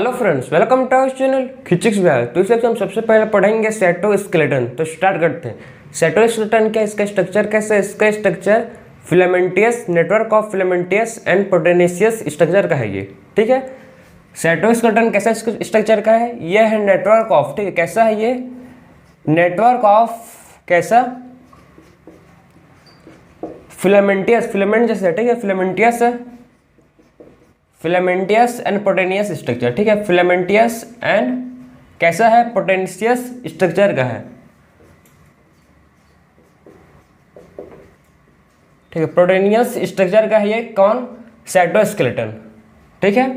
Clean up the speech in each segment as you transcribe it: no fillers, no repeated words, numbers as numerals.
Hello friends, welcome to our channel physics Bihar. तो इस हम सबसे पहले पढ़ेंगे साइटोस्केलेटन। तो स्टार्ट करते हैं। साइटोस्केलेटन क्या, इसका स्ट्रक्चर कैसा है? इसका structure filamentous network of filamentous and proteinaceous structure का है ये, ठीक है। साइटोस्केलेटन कैसा स्ट्रक्चर का है? ये है नेटवर्क ऑफ, ठीक है। कैसा है ये? नेटवर्क ऑफ कैसा? फिलामेंटियस, फिलामेंट जैसे, ठीक है, फिलामेंटियस है, फिलामेंटियस एंड प्रोटेनियस स्ट्रक्चर, ठीक है। फिलामेंटियस एंड कैसा है? प्रोटेनियस स्ट्रक्चर का है, ठीक है। प्रोटेनियस स्ट्रक्चर का है ये कौन? साइटोस्केलेटन, ठीक है।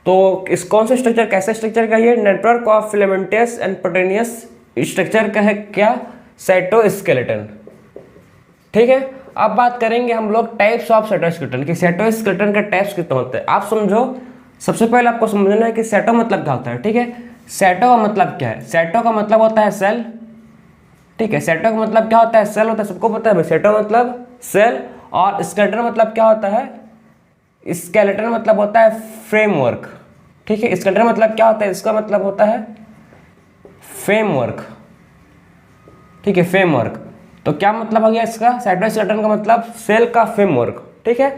तो इस कौन सा स्ट्रक्चर, कैसा स्ट्रक्चर का ये? Network of filamentous and proteinaceous structure का है क्या? साइटोस्केलेटन, ठीक है। अब बात करेंगे हम लोग टाइप्स ऑफ साइटोस्केलेटन कि साइटोस्केलेटन का टाइप्स कितने होते हैं। आप समझो, सबसे पहले आपको समझना है कि साइटो मतलब क्या होता है, ठीक है। साइटो का मतलब क्या है? साइटो का मतलब होता है सेल, ठीक है। साइटो का मतलब क्या होता है? सेल होता है, सबको पता है भाई। साइटो मतलब सेल और स्केलेटन मतलब क्या होता है? स्केलेटन मतलब होता है फ्रेमवर्क, ठीक है। स्केलेटन मतलब क्या होता है? इसका मतलब होता है फ्रेमवर्क, ठीक है, फ्रेमवर्क। तो क्या मतलब हो गया इसका? साइटोस्केलेटन का मतलब सेल का फ्रेमवर्क, ठीक है,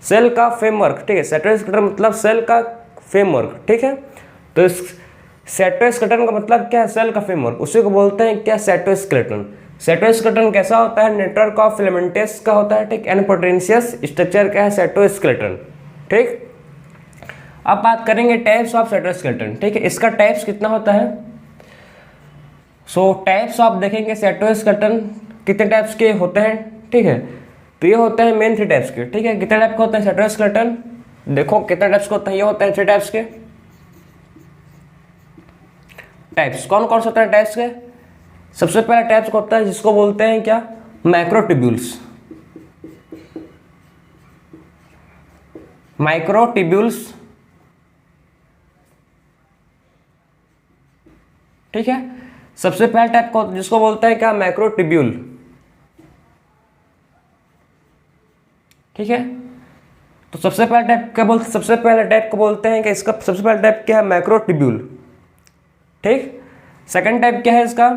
सेल का फ्रेमवर्क, ठीक है। साइटोस्केलेटन मतलब सेल का फ्रेमवर्क, ठीक है। तो इस साइटोस्केलेटन का मतलब क्या है? सेल का फ्रेमवर्क, उसी को बोलते हैं क्या? साइटोस्केलेटन। साइटोस्केलेटन कैसा होता है? नेटवर्क ऑफ फिलामेंटियस का होता है, ठीक, एंड प्रोटेनियस स्ट्रक्चर का है साइटोस्केलेटन, ठीक। अब बात करेंगे टाइप्स ऑफ साइटोस्केलेटन, ठीक है। इसका टाइप्स कितना होता है? सो टाइप्स ऑफ देखेंगे साइटोस्केलेटन कितने टाइप्स के होते हैं, ठीक है। तो ये होते हैं मेन 3 टाइप्स के, ठीक है। कितने टाइप के होते हैं साइटोस्केलेटन? देखो कितने टाइप्स के होते हैं, ये होते हैं 3 टाइप्स के टाइप्स। कौन कौन से होते हैं टाइप्स के? सबसे पहला टाइप्स होता है जिसको बोलते हैं क्या? माइक्रोट्यूब्यूल्स, माइक्रोट्यूब्यूल्स, ठीक है। सबसे पहला टाइप को जिसको बोलते हैं क्या? माइक्रोट्यूब्यूल, ठीक है। तो सबसे पहला टाइप क्या बोलते? सबसे पहला टाइप को बोलते हैं कि इसका सबसे पहला टाइप क्या है? माइक्रोट्यूब्यूल, ठीक। सेकंड टाइप क्या है इसका?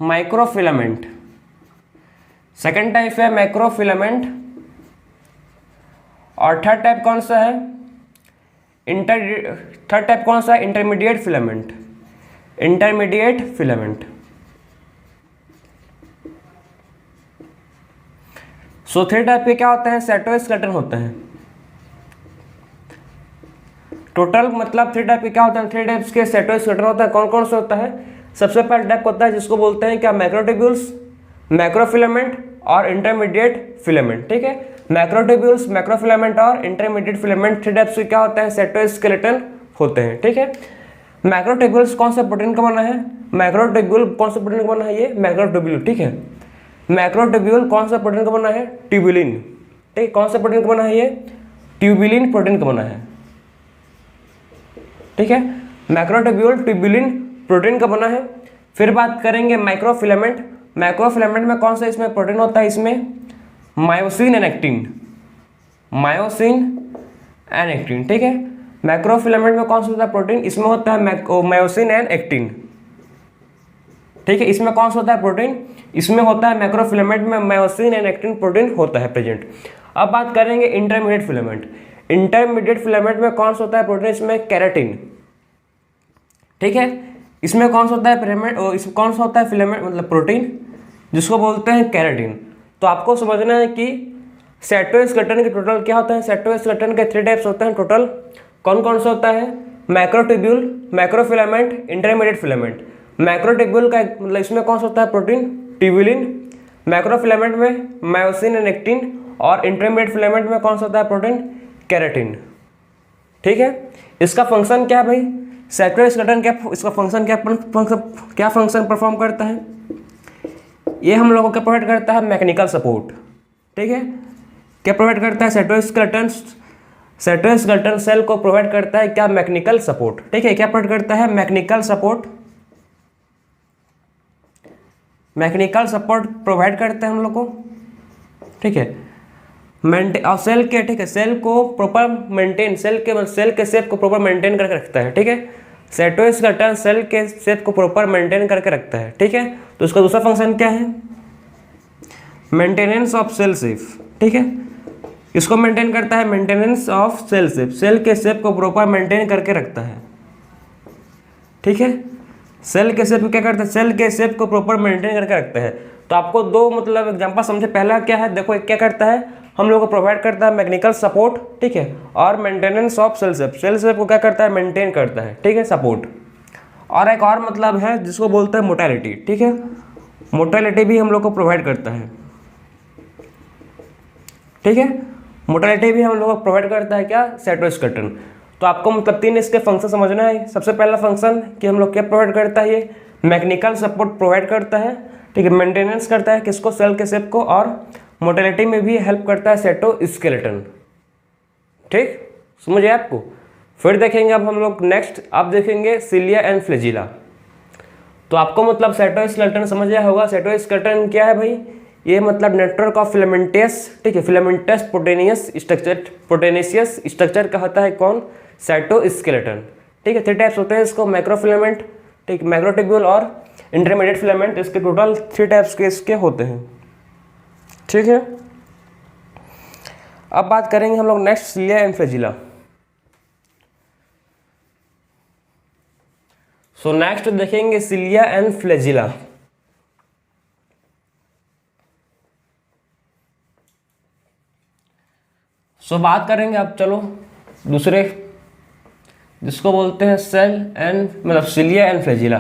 माइक्रोफिलामेंट, सेकंड टाइप है माइक्रोफिलामेंट। और थर्ड टाइप कौन सा है? थर्ड टाइप कौन सा है? Intermediate filament, intermediate filament. So 3 type के क्या होते हैं? साइटोस्केलेटन होते हैं। टोटल मतलब 3 टाइप के क्या होते हैं? 3 टाइप्स के साइटोस्केलेटन होता है। कौन कौन सा होता है? सबसे पहला टाइप होता है जिसको बोलते हैं क्या? माइक्रोट्यूब्यूल्स, माइक्रोफिलामेंट और इंटरमीडिएट फिलामेंट, ठीक है। माइक्रोट्यूब्यूल्स, माइक्रोफिलामेंट और इंटरमीडिएट फिलामेंट 3 टाइप्स के क्या होते हैं? साइटोस्केलेटन होते हैं, ठीक है। माइक्रोट्यूब्यूल्स कौन सा प्रोटीन का बना है? माइक्रोट्यूब्यूल कौन सा प्रोटीन का बना है? ये माइक्रोट्यूब्यूल, ठीक है। माइक्रोट्यूब्यूल कौन सा प्रोटीन का बना है? ट्यूबुलिन, ठीक। कौन सा प्रोटीन का बना है? ये ट्यूबुलिन प्रोटीन का बना है, ठीक है। माइक्रोट्यूब्यूल ट्यूबुलिन प्रोटीन का बना है। फिर बात करेंगे माइक्रोफिलामेंट। माइक्रोफिलामेंट में कौन सा इसमें प्रोटीन होता है? इसमें myosin and actin, myosin and actin, ठीक है। माइक्रोफिलामेंट में कौन सा होता है प्रोटीन? इसमें होता है मायोसिन एंड एक्टिन, ठीक है। इसमें कौन सा होता है प्रोटीन? इसमें होता है माइक्रोफिलामेंट में मायोसिन एंड एक्टिन प्रोटीन होता है प्रेजेंट। अब बात करेंगे इंटरमीडिएट फिलामेंट। इंटरमीडिएट फिलामेंट में कौन सा होता है प्रोटीन? इसमें कैराटिन, ठीक है। इसमें कौन सा होता है फिलामेंट? इसमें कौन सा होता है फिलामेंट मतलब प्रोटीन जिसको बोलते हैं कैराटिन। तो आपको समझना है कि साइटोस्केलेटन के टोटल क्या होता है? साइटोस्केलेटन के 3 टाइप्स होते हैं टोटल। कौन कौन सा होता है? Microtubule, microfilament, intermediate filament. Microtubule का मतलब इसमें कौन सा होता है प्रोटीन? ट्यूबुलिन। माइक्रोफिलामेंट में मायोसिन एंड एक्टिन और इंटरमीडिएट फिलामेंट में कौन सा होता है प्रोटीन? कैराटिन, ठीक है। इसका फंक्शन क्या है भाई? साइटोस्केलेटन क्या इसका फंक्शन क्या फंक्शन परफॉर्म करता है? ये हम लोगों को क्या प्रोवाइड करता है? मैकेनिकल सपोर्ट, ठीक है। क्या प्रोवाइड करता है? साइटोस्केलेटन सेल को प्रोवाइड करता है क्या? मैकेनिकल सपोर्ट, ठीक है। क्या प्रोवाइड करता है? Mechanical support, mechanical support provide करते हैं हम लोग को, ठीक है। और सेल के, ठीक है, सेल को प्रॉपर मेंटेन, सेल के शेप को प्रॉपर मेंटेन करके रखता है, ठीक है। साइटोस्केलेटन सेल के शेप को प्रॉपर मेंटेन करके रखता है, ठीक है। तो उसका दूसरा फंक्शन क्या है? मेंटेनेंस ऑफ सेल शेप, ठीक है। इसको मेंटेन करता है, maintenance of cell shape, cell के शेप को प्रॉपर मेंटेन करके रखता है, ठीक है। सेल के शेप क्या करता है? सेल के शेप को प्रॉपर मेंटेन करके रखता है। तो आपको दो मतलब एग्जांपल समझे। पहला क्या है, देखो एक क्या करता है, हम लोग को प्रोवाइड करता है मैकेनिकल सपोर्ट, ठीक है, और maintenance of cell shape, cell shape को क्या करता है? मेंटेन करता है, ठीक है, सपोर्ट। और एक और मतलब है जिसको बोलते हैं मोटालिटी, ठीक है, मोटालिटी भी हम लोग को प्रोवाइड करता है, ठीक है। मोटालिटी भी हम लोग को प्रोवाइड करता है क्या? साइटोस्केलेटन। तो आपको मतलब 3 इसके फंक्शन समझना है। सबसे पहला फंक्शन कि हम लोग क्या प्रोवाइड करता है, ये मैकेनिकल सपोर्ट प्रोवाइड करता है, ठीक है, मेंटेनेंस करता है किसको? सेल के शेप को, और मोटालिटी में भी हेल्प करता है साइटोस्केलेटन, ठीक, समझिए आपको। फिर देखेंगे अब हम लोग नेक्स्ट, अब देखेंगे सिलिया एंड फ्लैजिला। तो आपको मतलब साइटोस्केलेटन समझ आया होगा। साइटोस्केलेटन क्या है भाई? ये मतलब नेटवर्क ऑफ फिलामेंटस, ठीक है, फिलामेंटस प्रोटेनेशियस स्ट्रक्चर का होता है कौन? साइटोस्केलेटन, ठीक है। 3 टाइप्स होते हैं इसको, मैक्रोफिलामेंट, ठीक, मैक्रोट्यूब्यूल और इंटरमीडिएट फिलामेंट। इसके टोटल 3 टाइप्स के इसके होते हैं, ठीक है। अब बात करेंगे हम लोग next cilia and flagella. So next देखेंगे सिलिया एंड फ्लैजिला। सो बात करेंगे अब, चलो दूसरे जिसको बोलते हैं सेल एंड मतलब सिलिया एंड फ्लैजिला,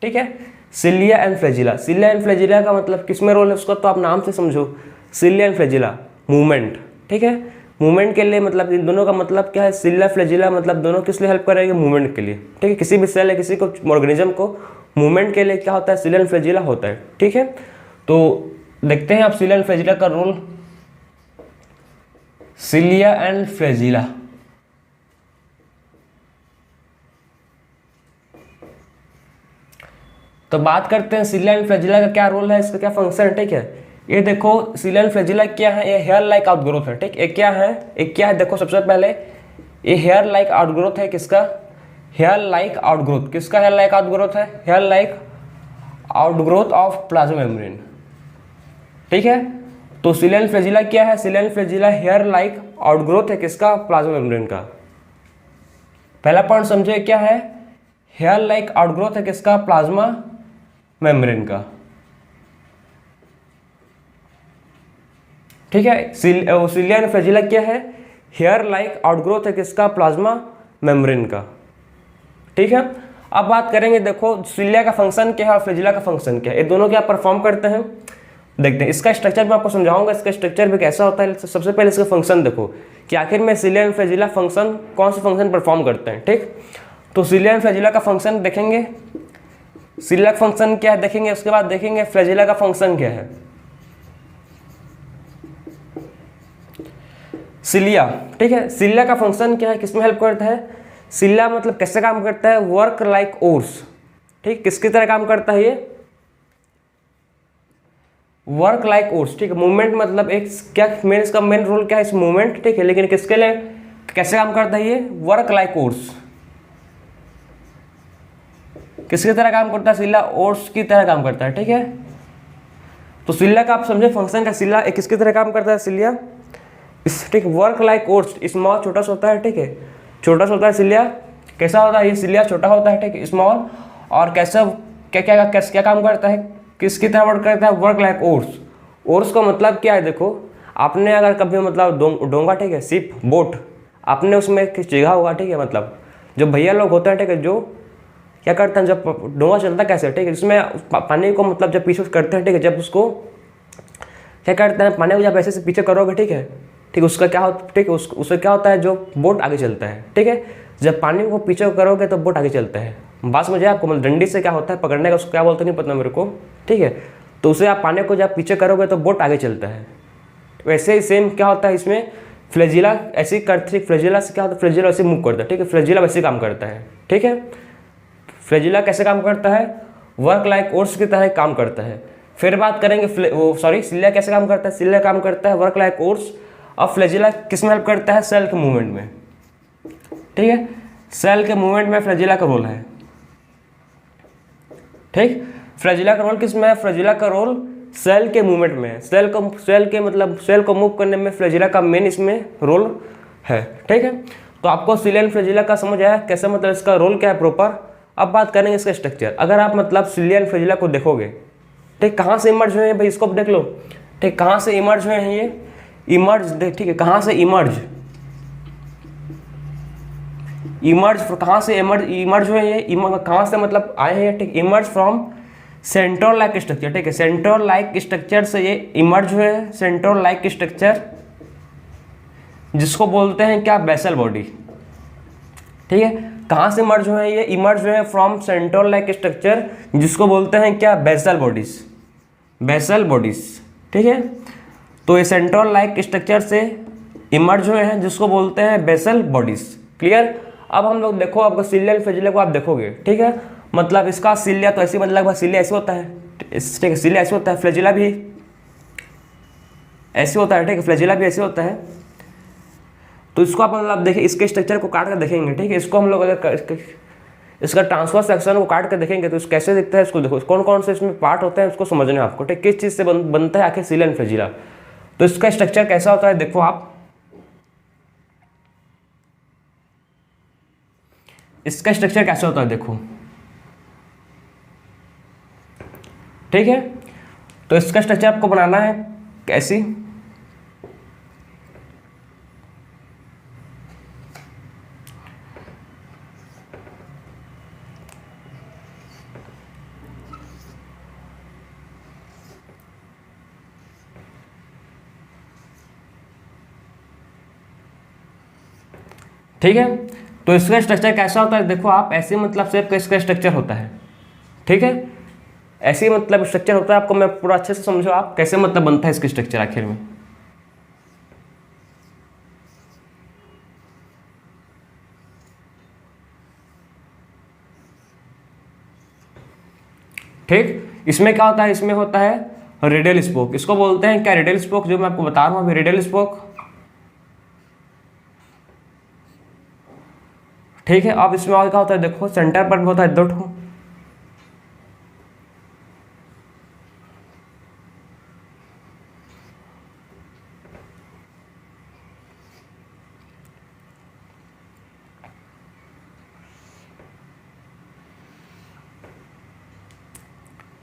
ठीक है। Cilia and flagella, cilia and flagella का मतलब किसमें रोल है उसका तो आप नाम से समझो। सिलिया एंड फ्लैजिला मूवमेंट, ठीक है, मूवमेंट के लिए मतलब इन दोनों का मतलब क्या है? सिलिया फ्लैजिला मतलब दोनों किस लिए हेल्प करेंगे? मूवमेंट के लिए, ठीक है। किसी भी सेल है, किसी को ऑर्गेनिज्म को मूवमेंट के लिए क्या होता है? सिलिया एंड फ्लैजिला होता है, ठीक है। तो देखते हैं आप सिलिया एंड फ्लैजिला का रोल। सिलिया एंड फ्लैजिला, तो बात करते हैं सिलिया एंड फ्लैजिला का क्या रोल है, इसका क्या फंक्शन है, ठीक है। ये देखो सिलिया एंड फ्लैजिला क्या है? ये हेयर लाइक आउटग्रोथ है, ठीक। एक क्या है, एक क्या है, देखो सबसे पहले ये हेयर लाइक आउटग्रोथ है, किसका? हेयर लाइक आउटग्रोथ, किसका हेयर लाइक आउटग्रोथ है? Hair like outgrowth of plasma membrane, ठीक है। तो सिलिया एंड फ्लैजिला क्या है? Cilia and flagella hair like outgrowth है, किसका? प्लाज्मा मेम्ब्रेन का। पहला पॉइंट समझे क्या है? हेयर लाइक आउटग्रोथ है, किसका? प्लाज्मा मेम्ब्रेन का, ठीक है। सिलिया एंड फ्लैजिला क्या है? हेयर लाइक आउटग्रोथ है, किसका? प्लाज्मा मेम्ब्रेन का, ठीक है। अब बात करेंगे, देखो सिलिया का फंक्शन क्या है और फ्लैजिला का फंक्शन क्या है, ये दोनों क्या परफॉर्म करते हैं, देखते हैं। इसका स्ट्रक्चर मैं आपको समझाऊंगा, इसका स्ट्रक्चर भी कैसा होता है। सबसे पहले इसका फंक्शन देखो कि आखिर में सिलिया एंड फ्लैजिला फंक्शन कौन से फंक्शन परफॉर्म करते हैं, ठीक। तो सिलिया एंड फ्लैजिला का फंक्शन देखेंगे, सिलिया का फंक्शन क्या है देखेंगे, उसके बाद देखेंगे फ्लैजिला का फंक्शन क्या है। सिलिया, ठीक है, सिलिया का फंक्शन क्या है, किसमें हेल्प करता है? सिलिया मतलब कैसे काम करता है? वर्क लाइक ओर्स, ठीक, किसकी तरह काम करता है ये? वर्क लाइक ओर्स, ठीक है। मूवमेंट मतलब एक क्या मेन, इसका मेन रोल क्या है इस मूवमेंट, ठीक है, लेकिन किसके लिए कैसे काम करता है ये? वर्क लाइक ओर्स, किसकी तरह काम करता है? सिलिया ओर्स की तरह काम करता है, ठीक है। तो सिलिया का आप समझे फंक्शन का, सिलिया एक किसकी तरह काम करता है? सिलिया ठीक, वर्क लाइक ओर्स, स्मॉल छोटा सा होता है, ठीक है, छोटा सा होता है सिलिया। कैसा होता है ये? सिलिया छोटा होता है, ठीक है, स्मॉल। और कैसा क्या क्या क्या काम करता है, किसकी तरह वर्क करता है? Work like ores. ओर्स का मतलब क्या है? देखो आपने अगर कभी मतलब डोंगा, ठीक है, शिप, बोट, आपने उसमें चीघा होगा, ठीक है, मतलब जो भैया लोग होते हैं, ठीक है, जो क्या करते हैं जब डोंगा चलता कैसे, ठीक है, इसमें पानी को मतलब जब पीछे करते हैं, ठीक है, जब उसको क्या करते हैं, पानी को जब ऐसे से पीछे करोगे, ठीक है, ठीक, उसका क्या होता है, ठीक है, उससे क्या होता है, जो बोट आगे चलता है, ठीक है। जब पानी को पीछे करोगे तो बोट आगे चलता है। बात मुझे आपको मतलब डंडी से क्या होता है पकड़ने का, उसको क्या बोलते नहीं पता मेरे को, ठीक है। तो उसे आप पानी को जब पीछे करोगे तो बोट आगे चलता है। वैसे ही सेम क्या होता है इसमें, फ्लैजिला ऐसे ही करती है। फ्लैजिला से क्या होता है? फ्लैजिला वैसे मूव करता है, ठीक है, फ्लैजिला वैसे काम करता है, ठीक है। फ्लैजिला कैसे काम करता है? वर्क लाइक ओर्स की तरह काम करता है। फिर बात करेंगे सिलिया कैसे काम करता है। सिलिया काम करता है वर्क लाइक ओर्स, अब फ्लैजिला किस में हेल्प करता है? सेल के मूवमेंट में, ठीक है, सेल के मूवमेंट में फ्लैजिला का रोल है, ठीक। फ्लैजिला का रोल किस में है? फ्लैजिला का रोल सेल के मूवमेंट में है, सेल को मूव करने में फ्लैजिला का मेन इसमें रोल है, ठीक है। तो आपको सिलियन फ्लैजिला का समझ आया कैसे, मतलब इसका रोल क्या है प्रॉपर। अब बात करेंगे इसका स्ट्रक्चर। अगर आप मतलब सिलियन फ्लैजिला को देखोगे, ठीक, कहाँ से इमर्ज हुए हैं भाई, इसको देख लो, ठीक, कहाँ से इमर्ज हुए हैं ये, इमर्ज, ठीक है, कहाँ से इमर्ज कहाँ से इमर्ज हुए हैं, कहाँ से मतलब आए हैं, ठीक, इमर्ज फ्रॉम सेंट्रोल लाइक स्ट्रक्चर, ठीक है, सेंट्रोल लाइक स्ट्रक्चर से ये इमर्ज हुए हैं, सेंट्रोल लाइक स्ट्रक्चर जिसको बोलते हैं क्या? बेसल बॉडी, ठीक है। कहाँ से इमर्ज हुए हैं ये? इमर्ज हुए हैं फ्रॉम सेंट्रोल लाइक स्ट्रक्चर जिसको बोलते हैं क्या? बेसल बॉडीज, बेसल बॉडीज, ठीक है। तो ये सेंट्रोल लाइक स्ट्रक्चर से इमर्ज हुए हैं जिसको बोलते हैं बेसल बॉडीज, क्लियर। अब हम लोग देखो, आपको सिलियन फ्लैजिला को आप देखोगे, ठीक है, मतलब इसका सिलिया तो ऐसे, मतलब सिलिया ऐसे होता है, ठीक है, सिलिया ऐसे होता है, फ्लैजिला भी ऐसे होता है, ठीक है, फ्लैजिला भी ऐसे होता है। तो इसको आप मतलब देखिए, इसके स्ट्रक्चर को काट कर देखेंगे, ठीक है, इसको हम लोग अगर इसका ट्रांसफर सेक्शन को काट कर देखेंगे तो कैसे दिखता है, इसको देखो, कौन कौन से इसमें पार्ट होते हैं उसको समझना है आपको, ठीक, किस चीज़ से बनता है आखिर सिलियन फ्लैजिला। तो इसका स्ट्रक्चर कैसा होता है देखो आप, इसका स्ट्रक्चर कैसा होता है देखो, ठीक है। तो इसका स्ट्रक्चर आपको बनाना है कैसी, ठीक है। तो इसका स्ट्रक्चर कैसा होता है देखो आप, ऐसे मतलब शेप का इसका स्ट्रक्चर होता है, ठीक है, ऐसे मतलब स्ट्रक्चर होता है। आपको मैं पूरा अच्छे से समझो आप कैसे मतलब बनता है इसका स्ट्रक्चर आखिर में, ठीक। इसमें क्या होता है, इसमें होता है रेडियल स्पोक, इसको बोलते हैं क्या? रेडियल स्पोक, जो मैं आपको बता रहा हूँ अभी, रेडियल स्पोक, ठीक है। अब इसमें और क्या होता है देखो, सेंटर पर भी होता है 2 ठो,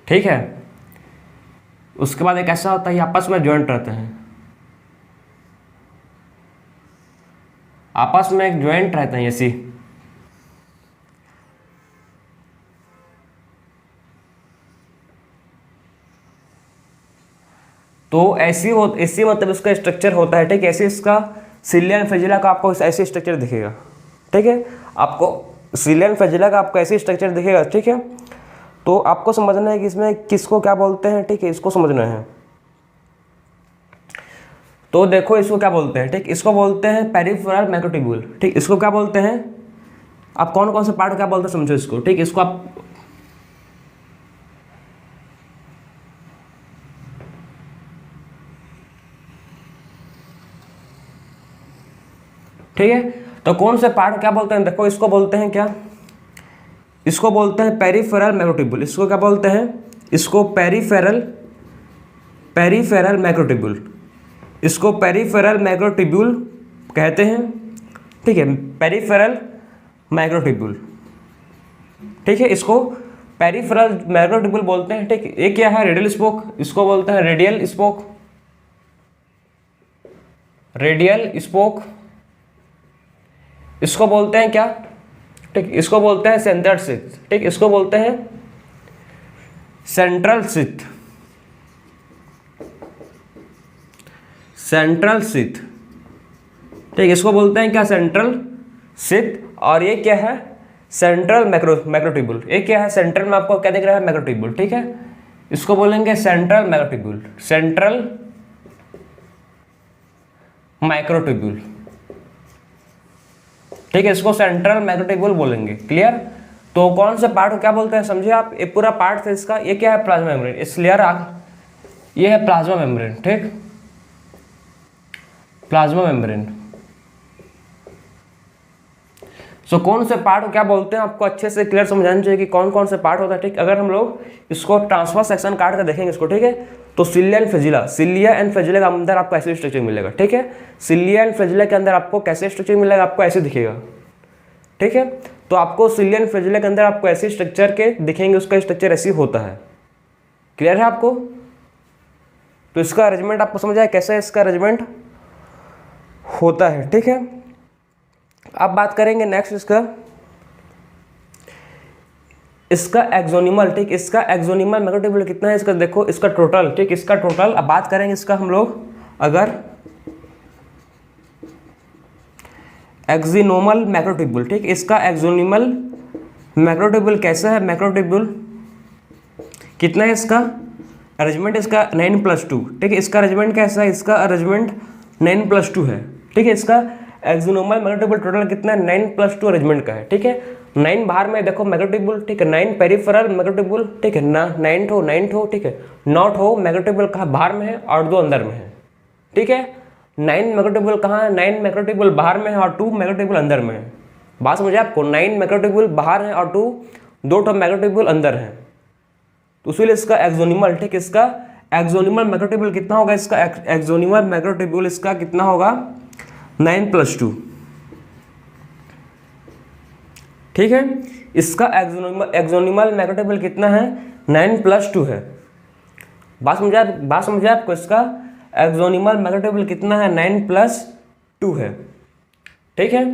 ठीक है। उसके बाद एक ऐसा होता है आपस में ज्वाइंट रहते हैं, आपस में एक ज्वाइंट रहते हैं ऐसी, तो ऐसी मतलब इसका स्ट्रक्चर होता है, ठीक है। ऐसे इसका सिलियन फ्लैजिला का आपको ऐसे स्ट्रक्चर दिखेगा, ठीक है, आपको सिलियन फ्लैजिला का आपको ऐसे स्ट्रक्चर दिखेगा, ठीक है। तो आपको समझना है कि इसमें किसको क्या बोलते हैं, ठीक है, इसको समझना है। तो देखो इसको क्या बोलते हैं, ठीक, इसको बोलते हैं पेरिफेरल माइक्रोट्यूब्यूल, ठीक, इसको क्या बोलते हैं, आप कौन कौन से पार्ट क्या बोलते हैं समझो इसको, ठीक, इसको आप, ठीक है। तो कौन से पार्ट क्या बोलते हैं देखो, इसको बोलते हैं क्या, इसको बोलते हैं पेरिफेरल माइक्रोट्यूब्यूल, इसको क्या बोलते हैं, इसको पेरिफेरल माइक्रोट्यूब्यूल, इसको पेरिफेरल माइक्रोट्यूब्यूल कहते हैं, ठीक है, पेरिफेरल माइक्रोट्यूब्यूल, ठीक है, इसको पेरिफेरल माइक्रोट्यूब्यूल बोलते हैं, ठीक। एक क्या है? रेडियल स्पोक, इसको बोलते हैं रेडियल स्पोक, रेडियल स्पोक, इसको बोलते हैं क्या, ठीक, इसको बोलते हैं सेंट्रल सिथ, ठीक, इसको बोलते हैं सेंट्रल सिथ, सेंट्रल सिथ, ठीक, इसको बोलते हैं क्या? Central Sith. और ये क्या है? सेंट्रल माइक्रोट्यूब्यूल, ये क्या है? सेंट्रल में आपको क्या दिख रहा है? माइक्रोट्यूब्यूल, ठीक है, इसको बोलेंगे सेंट्रल माइक्रोट्यूब्यूल, सेंट्रल माइक्रोट्यूब्यूल, ठीक है, इसको सेंट्रल माइक्रोट्यूब्यूल बोलेंगे, क्लियर। तो कौन से पार्ट को क्या बोलते हैं समझिए आप, ये पूरा पार्ट है इसका, ये क्या है? प्लाज्मा मेम्ब्रेन, इस लेयर ये है प्लाज्मा मेम्ब्रेन, ठीक, प्लाज्मा मेम्ब्रेन। सो कौन से पार्ट को क्या बोलते हैं आपको अच्छे से क्लियर समझाना चाहिए कि कौन कौन से पार्ट होता है, ठीक। अगर हम लोग इसको ट्रांसफर सेक्शन काट कर देखेंगे इसको, ठीक है, तो cilia and flagella, cilia and flagella के अंदर आपको ऐसे स्ट्रक्चर मिलेगा, ठीक है। सिलिया एंड फ्लैजिला के अंदर आपको कैसे स्ट्रक्चर मिलेगा, आपको ऐसे दिखेगा, ठीक है। तो आपको सिलिया एंड फ्लैजिला के अंदर आपको ऐसे स्ट्रक्चर के दिखेंगे, उसका स्ट्रक्चर ऐसे होता है। क्लियर है आपको? तो इसका अरेंजमेंट आपको समझ आया कैसे इसका अरेंजमेंट होता है, ठीक है। अब बात करेंगे नेक्स्ट इसका एक्सोनिमल, ठीक। इसका एक्सोनिमल मैक्रोट्यूब्यूल कितना है इसका देखो, इसका टोटल, ठीक, इसका टोटल। अब बात करेंगे इसका हम लोग अगर एक्सिनोमल मैक्रोट्यूब्यूल, ठीक। इसका एक्सोनिमल मैक्रोट्यूब्यूल कैसा है, मैक्रोट्यूब्यूल कितना है, इसका अरेंजमेंट इसका 9+2, ठीक है। इसका अरेंजमेंट कैसा है, इसका अरेंजमेंट 9+2 है, ठीक है। इसका एक्सोनोमल मैक्रोट्यूब्यूल टोटल कितना है, 9+2 अरेंजमेंट का है, ठीक है। 9 बाहर में देखो मैक्रोट्यूब्यूल, ठीक है। 9 पेरिफेरल मैक्रोट्यूब्यूल, ठीक है ना, 9 ठो, ठीक है। 9 ठो मैक्रोट्यूब्यूल कहाँ बाहर में है और 2 अंदर में है, ठीक है। 9 मैक्रोट्यूब्यूल कहाँ है, 9 मैक्रोट्यूब्यूल बाहर में है और 2 मैक्रोट्यूब्यूल अंदर में है। बात समझे आपको, 9 मैक्रोट्यूब्यूल बाहर है और 2 ठो मैक्रोट्यूब्यूल अंदर है, तो इसलिए इसका एक्सोनिमल, ठीक, इसका एक्सोनिमल मैक्रोट्यूब्यूल कितना होगा, इसका एक्सोनिमल मैक्रोट्यूब्यूल इसका कितना होगा, 9+2, ठीक है। इसका एक्सोनिमल मैक्रोट्यूब्यूल कितना है, 9+2 है। बात समझा आपको, इसका एक्सोनिमल मैक्रोट्यूब्यूल कितना है, 9+2 है, ठीक है।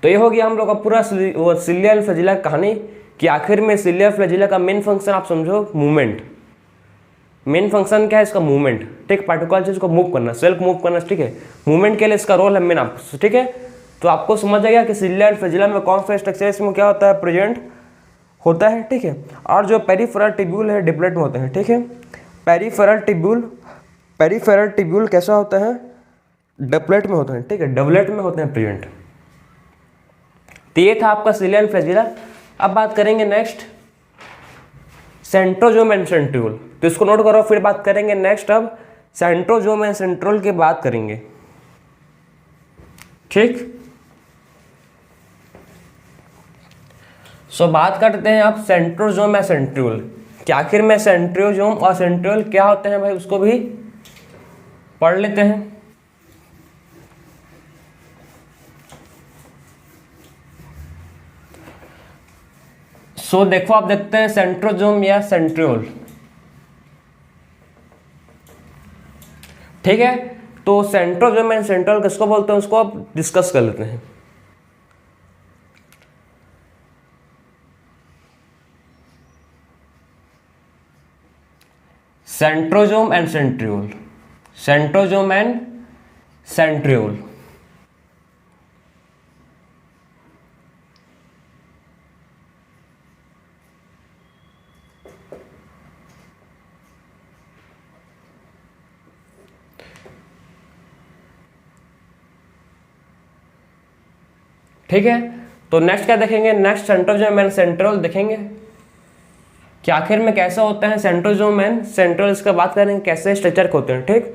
तो ये हो गया हम लोग का पूरा सिलिया एंड फ्लैजिला कहानी कि आखिर में सिलिया फ्लैजिला का मेन फंक्शन आप समझो मूवमेंट। मेन फंक्शन क्या है इसका, मूवमेंट, ठीक। पार्टिकुलर चीज को मूव करना, सेल्फ मूव करना, ठीक है। मूवमेंट के लिए इसका रोल है मेन आप, ठीक है। तो आपको समझ आ गया कि सिलिया एंड फ्लैजिला में कौन सा स्ट्रक्चर इसमें क्या होता है, प्रेजेंट होता है, ठीक है। और जो पेरिफेरल ट्यूब्यूल है डिप्लेट में होते हैं, ठीक है। पेरिफेरल ट्यूब्यूल कैसा होता है, डिप्लेट में होता है, ठीक है, डबलेट में होते हैं प्रेजेंट। तो ये था आपका सिलिया एंड फ्लैजिला। अब बात करेंगे नेक्स्ट सेंट्रोजोम एंड सेंट्रियोल, तो इसको नोट करो, फिर बात करेंगे नेक्स्ट। अब सेंट्रोजोम एंड सेंट्रियोल की बात करेंगे, ठीक। सो बात करते हैं आप सेंट्रोजोम या सेंट्रियोल कि आखिर में सेंट्रोजोम और सेंट्रियोल क्या होते हैं भाई, उसको भी पढ़ लेते हैं। सो देखो आप देखते हैं सेंट्रोजोम या सेंट्रियोल, ठीक है। तो सेंट्रोजोम एंड सेंट्रियोल किसको बोलते हैं उसको आप डिस्कस कर लेते हैं। Centrosome and centriole, centrosome and centriole, ठीक है। तो नेक्स्ट क्या देखेंगे, नेक्स्ट सेंट्रोजोम एंड सेंट्रियोल देखेंगे कि आखिर में कैसा होता है सेंट्रोजोम एंड सेंट्रियोल, इसका बात करेंगे कैसे स्ट्रक्चर होते हैं, ठीक।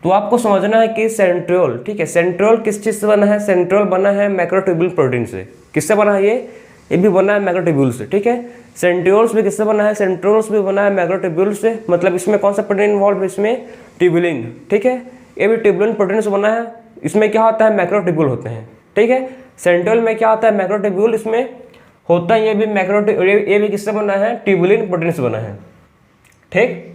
तो आपको समझना है कि सेंट्रियोल, ठीक है, सेंट्रियोल किस चीज से बना है, सेंट्रियोल बना है मैक्रोट्यूब्यूल प्रोटीन से। किससे बना है ये भी बना है मैक्रोट्यूब्यूल से, ठीक है। सेंट्रियोल्स भी किससे बना है, सेंट्रियोल्स भी बना है मैक्रोट्यूब्यूल से। मतलब इसमें कौन सा प्रोटीन इन्वॉल्व है, इसमें ट्यूबुलिन, ठीक है। ये भी ट्यूबुलिन प्रोटीन से बना है। इसमें क्या होता है, मैक्रोट्यूब्यूल होते हैं, ठीक है। सेंट्रियोल में क्या होता है, मैक्रोट्यूब्यूल इसमें होता है। ये भी किससे बना है, ट्यूबुलिन प्रोटीन से बना है, ठीक।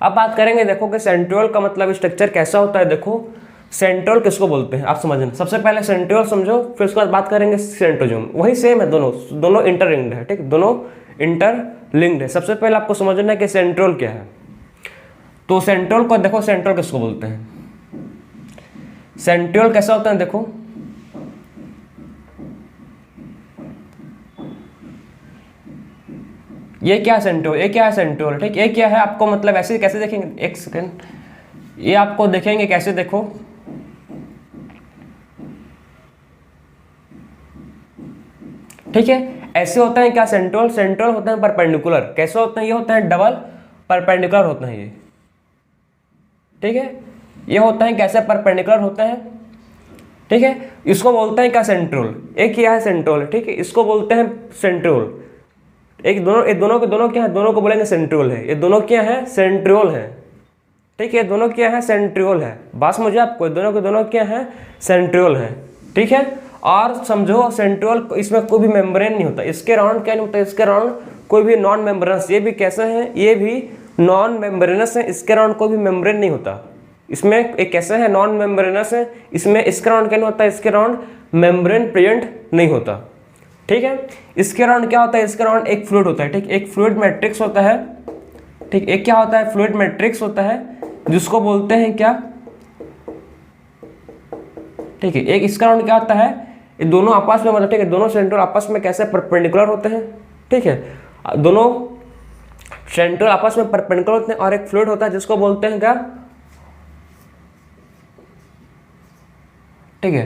अब बात करेंगे देखो कि सेंट्रियोल का मतलब स्ट्रक्चर कैसा होता है। देखो सेंट्रियोल किसको बोलते हैं आप समझना। सबसे पहले सेंट्रियोल समझो, फिर उसके बाद बात करेंगे सेंट्रोजोम। वही सेम है, दोनों इंटरलिंक्ड है, ठीक, दोनों इंटरलिंक्ड है। सबसे पहले आपको समझना है कि सेंट्रियोल क्या है। तो सेंट्रियोल को देखो, सेंट्रियोल किसको बोलते हैं, सेंट्रियोल कैसा होता है देखो। ये क्या सेंट्रियोल, ये क्या है सेंट्रियोल, ठीक। ये क्या है आपको मतलब ऐसे कैसे देखेंगे, एक सेकेंड, ये आपको देखेंगे कैसे, देखो ठीक है, ऐसे होता है क्या सेंट्रियोल। सेंट्रियोल होते हैं परपेंडिकुलर। कैसे होते हैं, ये होते हैं डबल परपेंडिकुलर होते हैं ये, ठीक है। ये होते हैं कैसे, परपेंडिकुलर होते हैं, ठीक है। इसको बोलते हैं क्या, सेंट्रोल। एक क्या है, सेंट्रोल, ठीक है, इसको बोलते हैं सेंट्रोल। एक दोनों के दोनों क्या है, दोनों को बोलेंगे सेंट्रोल है। ये दोनों क्या है, सेंट्रियोल है, ठीक है, दोनों क्या है, सेंट्रियोल है। बात मुझे आपको, दोनों के दोनों क्या है, सेंट्रियोल है, ठीक है। और समझो सेंट्रियोल, इसमें कोई भी मेम्ब्रेन नहीं होता, इसके राउंड क्या नहीं होता, इसके राउंड कोई भी नॉन मेम्ब्रेनस, ये भी कैसे हैं, ये भी नॉन मेम्ब्रेनस है, इसके राउंड कोई भी मेम्ब्रेन नहीं होता। इसमें एक कैसे है, नॉन मेम्ब्रेनस है, इसमें इसके राउंड क्या नहीं होता, इसके राउंड मेम्ब्रेन प्रेजेंट नहीं होता, ठीक है। इसके राउंड क्या होता है, इसके राउंड एक फ्लूइड होता है, ठीक, एक फ्लूइड मैट्रिक्स होता है, ठीक, एक क्या होता है, फ्लूइड मैट्रिक्स होता है, जिसको बोलते हैं क्या, ठीक है। एक इसका राउंड क्या होता है, ये दोनों आपस में मतलब, ठीक है, दोनों सेंट्रोल आपस में कैसे, परपेंडिकुलर होते हैं, ठीक है, दोनों सेंट्रोल आपस में परपेंडिकुलर होते हैं। और एक फ्लूइड होता है जिसको बोलते हैं क्या, ठीक है,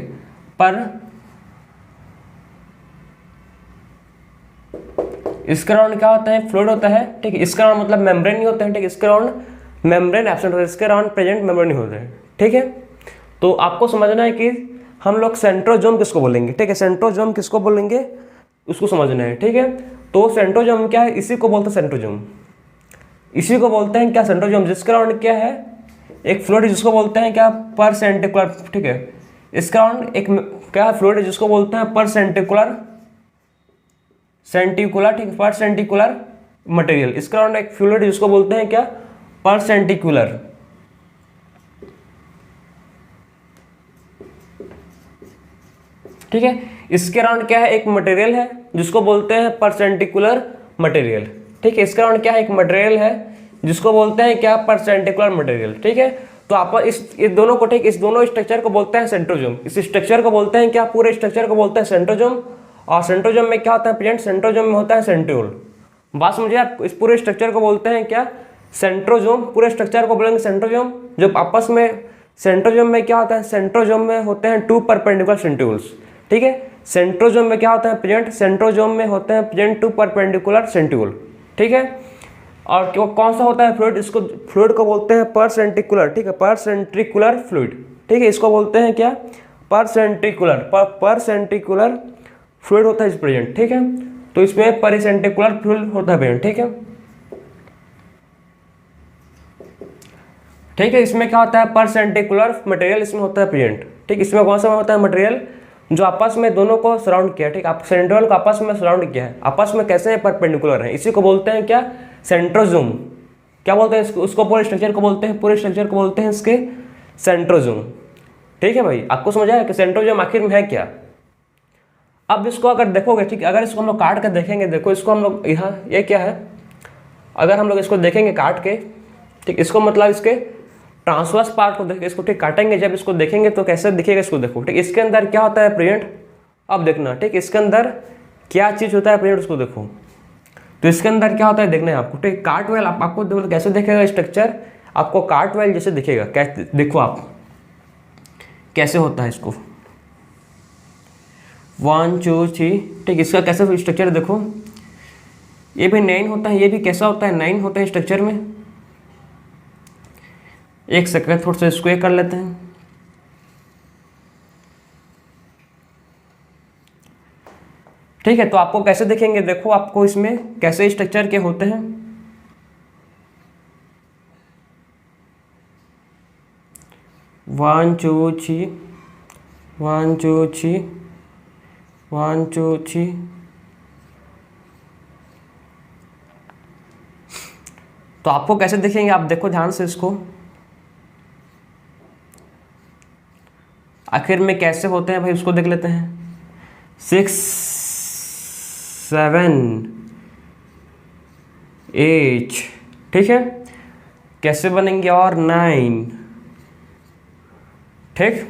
इसका राउंड क्या होता है, फ्लूइड होता है, ठीक है। इसका राउंड मतलब मेम्ब्रेन नहीं होते हैं, ठीक है, इसके राउंड मेम्ब्रेन एब्सेंट होता है, इसके राउंड प्रेजेंट मेम्ब्रेन नहीं होते हैं, ठीक है। तो आपको समझना है कि हम लोग सेंट्रोजोम किसको बोलेंगे, ठीक है, सेंट्रोजोम किसको बोलेंगे उसको समझना है, ठीक है। तो सेंट्रोजोम क्या है, इसी को बोलते हैं सेंट्रोजोम, इसी को बोलते हैं क्या, सेंट्रोजोम, जिसका राउंड क्या है, एक फ्लूइड जिसको बोलते हैं क्या, पर सेंटिकुलर, ठीक है। इसका राउंड एक क्या है, फ्लूइड जिसको बोलते हैं पर सेंटिकुलर, ठीक है, पर सेंटिकुलर मटेरियल। इसका राउंड एक फ्लूइड जिसको बोलते हैं क्या, पर सेंटिकुलर, ठीक है। इसके राउंड क्या है, एक मटेरियल है जिसको बोलते हैं परसेंटिकुलर मटेरियल, ठीक है। इसका राउंड क्या है, एक मटेरियल है जिसको बोलते हैं क्या, परसेंटिकुलर मटेरियल, ठीक है। तो आप इस दोनों को, ठीक, इस दोनों स्ट्रक्चर को बोलते हैं सेंट्रोजोम। इस स्ट्रक्चर को बोलते हैं क्या, पूरे स्ट्रक्चर को बोलते हैं सेंट्रोजोम। और सेंट्रोजोम में क्या होता है प्रेजेंट, सेंट्रोजोम में होता है सेंट्रियोल। बात समझिए आप, इस पूरे स्ट्रक्चर को बोलते हैं क्या, सेंट्रोजोम। पूरे स्ट्रक्चर को बोलेंगे सेंट्रोजोम। जब आपस में सेंट्रोजोम में क्या होता है, सेंट्रोजोम में होते हैं टू परपेंडिकुलर सेंट्रियोल्स, ठीक है। सेंट्रोजोम में क्या होता है प्रेजेंट, सेंट्रोजोम में होते हैं प्रेजेंट टू परपेंडिकुलर सेंट्रियोल, ठीक है। और कौन सा होता है फ्लूइड, इसको फ्लूइड को बोलते हैं पर सेंट्रिकुलर, ठीक है, पर सेंट्रिकुलर फ्लूइड, ठीक है। इसको बोलते हैं क्या, पर सेंट्रिकुलर, पर सेंट्रिकुलर फ्लूइड होता है इस प्रेजेंट, ठीक है। तो इसमें परिसेंट्रिकुलर फ्लूइड होता है प्रेजेंट, ठीक है, ठीक है। इसमें क्या होता है, पर सेंट्रिकुलर मटेरियल इसमें होता है प्रेजेंट, ठीक। इसमें कौन सा होता है मटेरियल, जो आपस में दोनों को सराउंड किया, ठीक, आप सेंट्रियोल को आपस में सराउंड किया है, आपस में कैसे परपेंडिकुलर है, इसी को बोलते हैं क्या, सेंट्रोजोम। क्या बोलते हैं इसको, उसको पूरे स्ट्रक्चर को बोलते हैं, पूरे स्ट्रक्चर को बोलते हैं इसके सेंट्रोजोम, ठीक है भाई। आपको समझ आया कि सेंट्रोजोम आखिर में है क्या। अब इसको अगर देखोगे, ठीक, अगर इसको हम लोग काट कर देखेंगे, देखो इसको हम लोग यहाँ, ये क्या है, अगर हम लोग इसको देखेंगे काट के, ठीक, इसको मतलब इसके ट्रांसवर्स पार्ट को देख, इसको ठीक काटेंगे, जब इसको देखेंगे तो कैसे दिखेगा, इसको देखो, ठीक। इसके अंदर क्या होता है प्रेजेंट, अब देखना, ठीक, इसके अंदर क्या चीज़ होता है प्रेजेंट, उसको देखो। तो इसके अंदर क्या होता है देखना है आपको, ठीक। कार्टवेल आपको कैसे दिखेगा स्ट्रक्चर, आपको कार्टवेल जैसे दिखेगा, कैसे देखो आप कैसे होता है इसको, 1 2 3, ठीक। इसका कैसे स्ट्रक्चर देखो, ये भी 9 होता है, ये भी कैसा होता है, 9 होता है स्ट्रक्चर में। एक सेकंड, थोड़ा सा इसको ये कर लेते हैं, ठीक है। तो आपको कैसे दिखेंगे, देखो आपको इसमें कैसे स्ट्रक्चर के होते हैं, वन टू थ्री, 1 2 3, 1 2 3, तो आपको कैसे दिखेंगे, आप देखो ध्यान से इसको, आखिर में कैसे होते हैं भाई उसको देख लेते हैं। 6 7 8, ठीक है, कैसे बनेंगे, और 9, ठीक।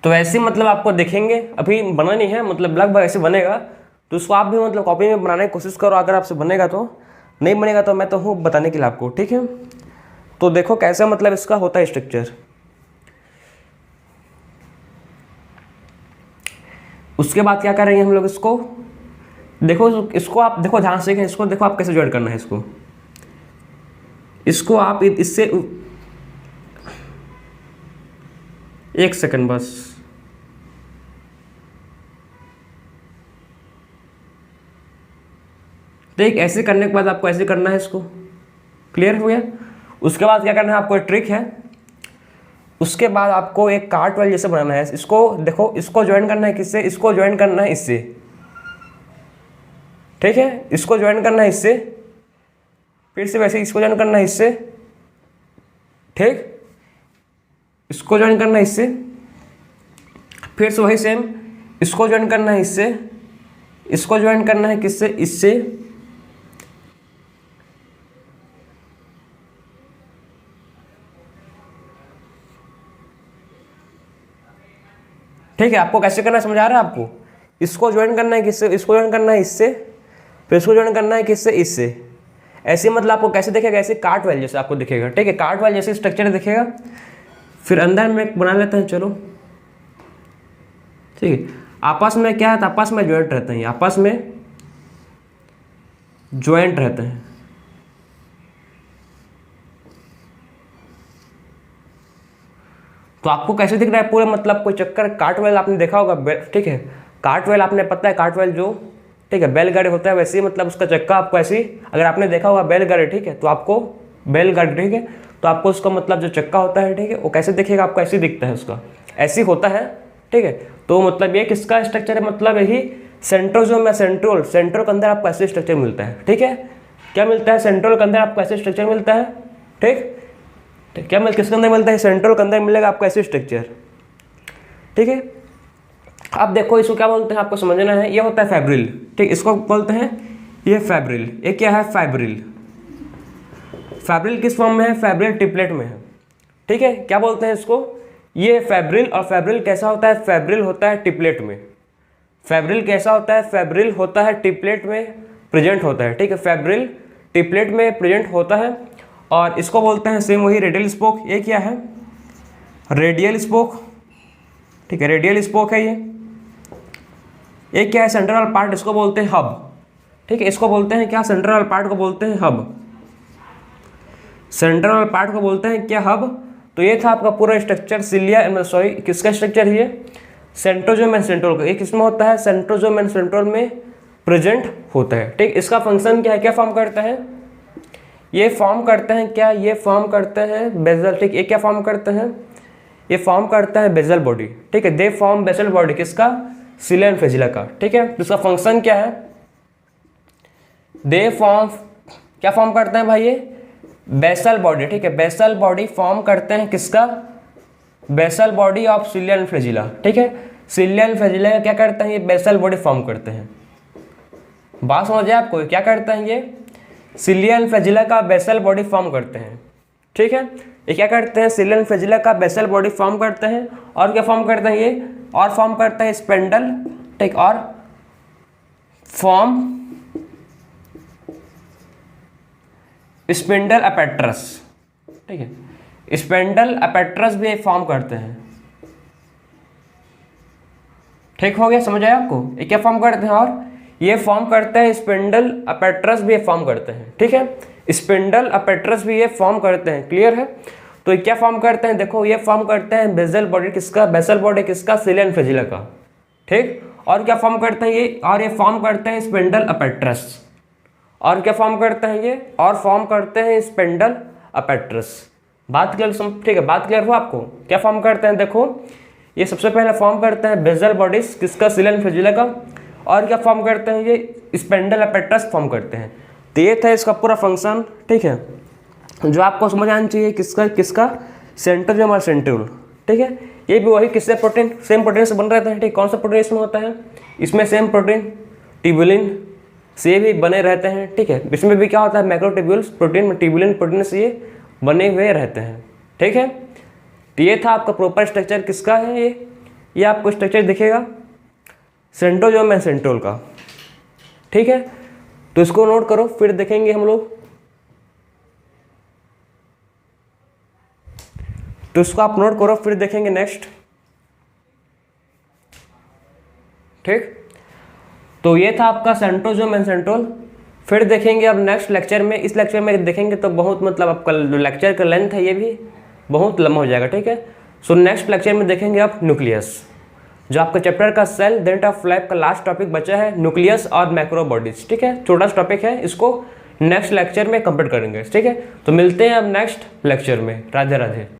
तो वैसे मतलब आपको दिखेंगे, अभी बना नहीं है, मतलब लगभग ऐसे बनेगा। तो उसको आप भी मतलब कॉपी में बनाने की कोशिश करो, अगर आपसे बनेगा तो, नहीं बनेगा तो मैं तो हूँ बताने के लिए आपको, ठीक है। तो देखो कैसे मतलब इसका होता है स्ट्रक्चर। उसके बाद क्या करेंगे हम लोग, इसको देखो, इसको आप देखो ध्यान से, इसको देखो आप कैसे ज्वाइन करना है इसको आप इससे, एक सेकंड बस, देख ऐसे करने के बाद आपको ऐसे करना है इसको, क्लियर हो गया। उसके बाद क्या करना है आपको, एक ट्रिक है, उसके बाद आपको एक कार्ट वाइल जैसे बनाना है। इसको देखो, इसको ज्वाइन करना है किससे, इसको ज्वाइन करना है इससे, ठीक है, इसको ज्वाइन करना है इससे, फिर से वैसे इसको ज्वाइन करना है इससे, ठीक, इसको ज्वाइन करना है इससे, फिर से वही सेम, इसको ज्वाइन करना है इससे, इसको ज्वाइन करना है किससे, इससे, ठीक है। आपको कैसे करना समझ आ रहा है आपको, इसको ज्वाइन करना है किससे, इसको ज्वाइन करना है इससे, फिर इसको ज्वाइन करना है किससे, इससे, ऐसे मतलब आपको कैसे दिखेगा, ऐसे कार्ट वाइल जैसे आपको दिखेगा, ठीक है, कार्ट वाइल जैसे स्ट्रक्चर दिखेगा। फिर अंदर में बना लेते हैं, चलो ठीक है। आपस में क्या है, आपस में ज्वाइंट रहते हैं, आपस में ज्वाइंट रहते हैं, तो आपको कैसे दिख रहा है पूरा, मतलब कोई चक्कर, कार्ट वाइल आपने देखा होगा, ठीक है, कार्ट वाइल आपने पता है, कार्ट वाइल जो, ठीक है, बैलगाड़ी होता है वैसे ही, मतलब उसका चक्का आपको ऐसे ही, अगर आपने देखा होगा बैलगाड़ी, ठीक है, तो आपको बैलगाड़ी, ठीक है, तो आपको उसका मतलब जो चक्का होता है, ठीक है, वो कैसे दिखेगा आपको, ऐसे दिखता है उसका, ऐसे होता है, ठीक है। तो मतलब ये किसका स्ट्रक्चर है, मतलब यही सेंट्रोजोम या सेंट्रोल, सेंट्रोल के अंदर आपको ऐसे स्ट्रक्चर मिलता है, ठीक है, क्या मिलता है, सेंट्रोल के अंदर आपको ऐसे स्ट्रक्चर मिलता है, ठीक, क्या मिलता है, किसके अंदर मिलता है, सेंट्रोल के अंदर मिलेगा आपको ऐसे स्ट्रक्चर, ठीक है। अब देखो इसको क्या बोलते हैं, आपको समझना है, ये होता है फैब्रिल, ठीक, इसको बोलते हैं ये फैब्रिल, ये क्या है, फैब्रिल, फैब्रिल किस फॉर्म में है, फैब्रिल ट्रिपलेट में है, ठीक है, क्या बोलते हैं इसको, ये फैब्रिल, और फैब्रिल कैसा होता है, फैब्रिल होता है ट्रिपलेट में, फैब्रिल कैसा होता है, फैब्रिल होता है ट्रिपलेट में प्रेजेंट होता है, ठीक है, फैब्रिल ट्रिपलेट में प्रेजेंट होता है। और इसको बोलते हैं सेम वही रेडियल स्पोक, ये क्या है, रेडियल स्पोक, ठीक है, रेडियल स्पोक है ये क्या है, सेंट्रल पार्ट, इसको बोलते हैं हब, ठीक है, इसको बोलते हैं क्या, सेंट्रल पार्ट को बोलते हैं हब, सेंट्रल पार्ट को बोलते हैं क्या, हब। तो ये था आपका पूरा स्ट्रक्चर, सिलिया, सॉरी किसका स्ट्रक्चर है ये, सेंट्रोजोम एंड सेंट्रोल का, एक किसमें होता है, सेंट्रोजोम एंड सेंट्रोल में प्रेजेंट होता है, ठीक। इसका फंक्शन क्या है, क्या फॉर्म करता है, ये फॉर्म करते हैं क्या, ये फॉर्म करते हैं बेजल, ठीक, ये क्या फॉर्म करते हैं, ये फॉर्म करता है बेजल बॉडी, ठीक है, दे फॉर्म बेजल बॉडी, किसका, सिलिया एंड फ्लैजिला का, ठीक है। तो इसका फंक्शन क्या है, दे फॉर्म, क्या फॉर्म करते हैं भाई, ये बेसल बॉडी, ठीक है, बेसल बॉडी फॉर्म करते हैं किसका, basal body of cilia and flagella, ठीक है, सिलिया एंड फ्लैजिला क्या करते हैं, ये बेसल बॉडी फॉर्म करते हैं। बात समझ आए आपको, क्या करते हैं ये, सिलिया एंड फ्लैजिला का बेसल बॉडी फॉर्म करते हैं, ठीक है, ये क्या करते हैं, सिलिया एंड फ्लैजिला का बेसल बॉडी फॉर्म करते हैं, और क्या फॉर्म करते हैं ये, और फॉर्म करते हैं स्पेंडल, ठीक, और फॉर्म स्पेंडल अपेट्रस, ठीक है, स्पेंडल अपेट्रस भी फॉर्म करते हैं, ठीक हो गया, समझ आया आपको, ये क्या फॉर्म करते हैं, और ये फॉर्म करते हैं स्पेंडल अपेट्रस भी ये फॉर्म करते हैं, ठीक है, स्पेंडल अपेट्रस भी ये फॉर्म करते हैं, क्लियर है। तो ये क्या फॉर्म करते हैं, देखो ये फॉर्म करते हैं बेसल बॉडी, किसका, बेसल बॉडी किसका, सिलिया एंड फ्लैजिला का, ठीक, और क्या फॉर्म करते हैं ये, और ये फॉर्म करते हैं स्पेंडल अपेट्रस, और क्या फॉर्म करते हैं ये, और फॉर्म करते हैं स्पेंडल अपेट्रस। बात क्लियर, ठीक है, बात क्लियर हो आपको, क्या फॉर्म करते हैं, देखो ये सबसे पहले फॉर्म करते हैं बेसल बॉडीज, किसका, सिलिया एंड फ्लैजिला का, और क्या फॉर्म करते हैं ये, स्पेंडल अपेट्रस फॉर्म करते हैं। तो ये था इसका पूरा फंक्शन, ठीक है, जो आपको समझ आना चाहिए, किसका किसका, सेंट्रोजोम और सेंट्रियोल, ठीक है, ये भी वही किससे, प्रोटीन, सेम प्रोटीन से बन रहते हैं, ठीक, कौन सा प्रोटीन इसमें होता है, इसमें सेम प्रोटीन ट्यूबुलिन से भी बने रहते हैं, ठीक है, इसमें भी क्या होता है, मैक्रोट्यूब्यूल्स प्रोटीन में ट्यूबुलिन प्रोटीन से ये बने हुए रहते हैं, ठीक है। तो ये था आपका प्रॉपर स्ट्रक्चर किसका है, ये आपको स्ट्रक्चर दिखेगा सेंट्रोजोम एंड सेंट्रियोल का, ठीक है। तो इसको नोट करो, फिर देखेंगे हम लोग तो इसको आप नोट करो, फिर देखेंगे नेक्स्ट। ठीक, तो ये था आपका सेंट्रोसोम एंड सेंट्रोल। फिर देखेंगे अब नेक्स्ट लेक्चर में, इस लेक्चर में देखेंगे तो बहुत मतलब आपका लेक्चर का लेंथ है ये भी बहुत लंबा हो जाएगा। ठीक है, सो नेक्स्ट लेक्चर में देखेंगे आप न्यूक्लियस, जो आपका चैप्टर का सेल डेंट ऑफ लाइफ का लास्ट टॉपिक बचा है, न्यूक्लियस और मैक्रो बॉडीज। ठीक है, छोटा सा टॉपिक है, इसको नेक्स्ट लेक्चर में कंप्लीट करेंगे। ठीक है, तो मिलते हैं अब नेक्स्ट लेक्चर में। राधे राधे।